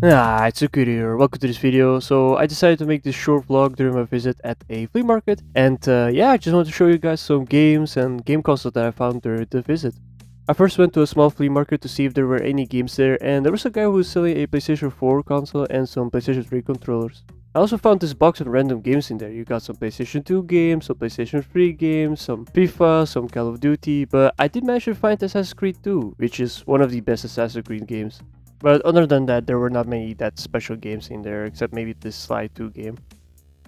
Ah, it's a good here. Welcome to this video. So I decided to make this short vlog during my visit at a flea market, and yeah, I just want to show you guys some games and game consoles that I found during the visit. I first went to a small flea market to see if there were any games there, and there was a guy who was selling a PlayStation 4 console and some PlayStation 3 controllers. I also found this box of random games in there. You got some PlayStation 2 games, some PlayStation 3 games, some FIFA, some Call of Duty, but I did manage to find Assassin's Creed 2, which is one of the best Assassin's Creed games. But other than that, there were not many that special games in there, except maybe this Slide 2 game.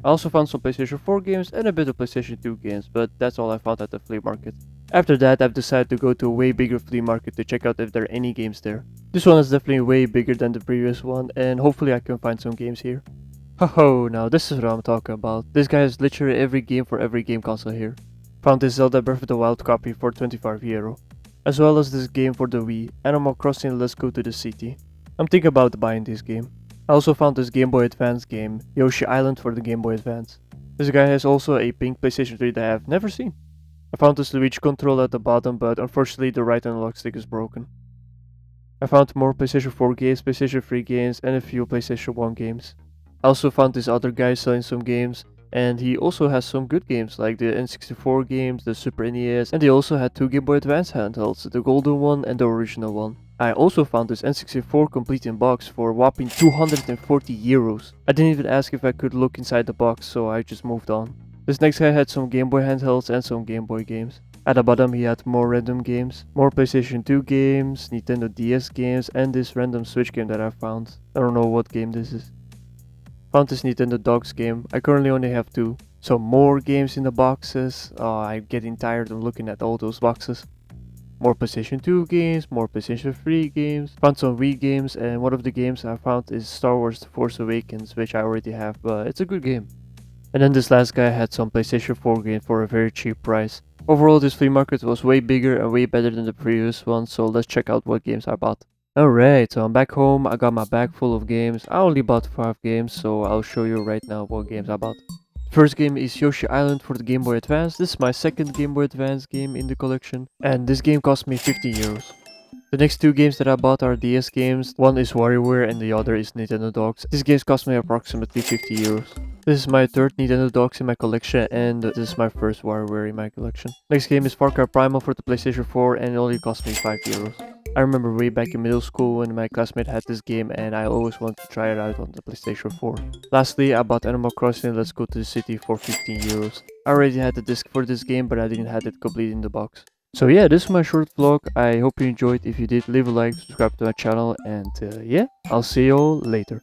I also found some PlayStation 4 games and a bit of PlayStation 2 games, but that's all I found at the flea market. After that, I've decided to go to a way bigger flea market to check out if there are any games there. This one is definitely way bigger than the previous one, and hopefully I can find some games here. Ho ho, now this is what I'm talking about. This guy has literally every game for every game console here. Found this Zelda Breath of the Wild copy for 25 euro. As well as this game for the Wii, Animal Crossing Let's Go to the City. I'm thinking about buying this game. I also found this Game Boy Advance game, Yoshi Island for the Game Boy Advance. This guy has also a pink PlayStation 3 that I've never seen. I found this Luigi controller at the bottom, but unfortunately the right analog stick is broken. I found more PlayStation 4 games, PlayStation 3 games, and a few PlayStation 1 games. I also found this other guy selling some games, and he also has some good games like the N64 games, the Super NES, and they also had two Game Boy Advance handhelds, the golden one and the original one. I also found this N64 complete in box for a whopping 240 euros. I didn't even ask if I could look inside the box, so I just moved on. This next guy had some Game Boy handhelds and some Game Boy games. At the bottom he had more random games, more PlayStation 2 games, Nintendo DS games, and this random Switch game that I found. I don't know what game this is. Found this Nintendo Dogs game. I currently only have two. Some more games in the boxes. Oh, I'm getting tired of looking at all those boxes. More PlayStation 2 games, more PlayStation 3 games. Found some Wii games, and one of the games I found is Star Wars The Force Awakens, which I already have, but it's a good game. And then this last guy had some PlayStation 4 games for a very cheap price. Overall, this flea market was way bigger and way better than the previous one, so let's check out what games I bought. Alright, so I'm back home. I got my bag full of games. I only bought 5 games, so I'll show you right now what games I bought. First game is Yoshi Island for the Game Boy Advance. This is my second Game Boy Advance game in the collection, and this game cost me 50 euros. The next two games that I bought are DS games. One is WarioWare and the other is Nintendo Dogs. These games cost me approximately 50 euros. This is my third Nintendo Dogs in my collection, and this is my first WarioWare in my collection. Next game is Far Cry Primal for the PlayStation 4, and it only cost me 5 euros. I remember way back in middle school when my classmate had this game and I always wanted to try it out on the PlayStation 4. Lastly, I bought Animal Crossing Let's Go to the City for 15 euros. I already had the disc for this game, but I didn't have it complete in the box. So yeah, this is my short vlog. I hope you enjoyed. If you did, leave a like, subscribe to my channel, and yeah, I'll see you all later.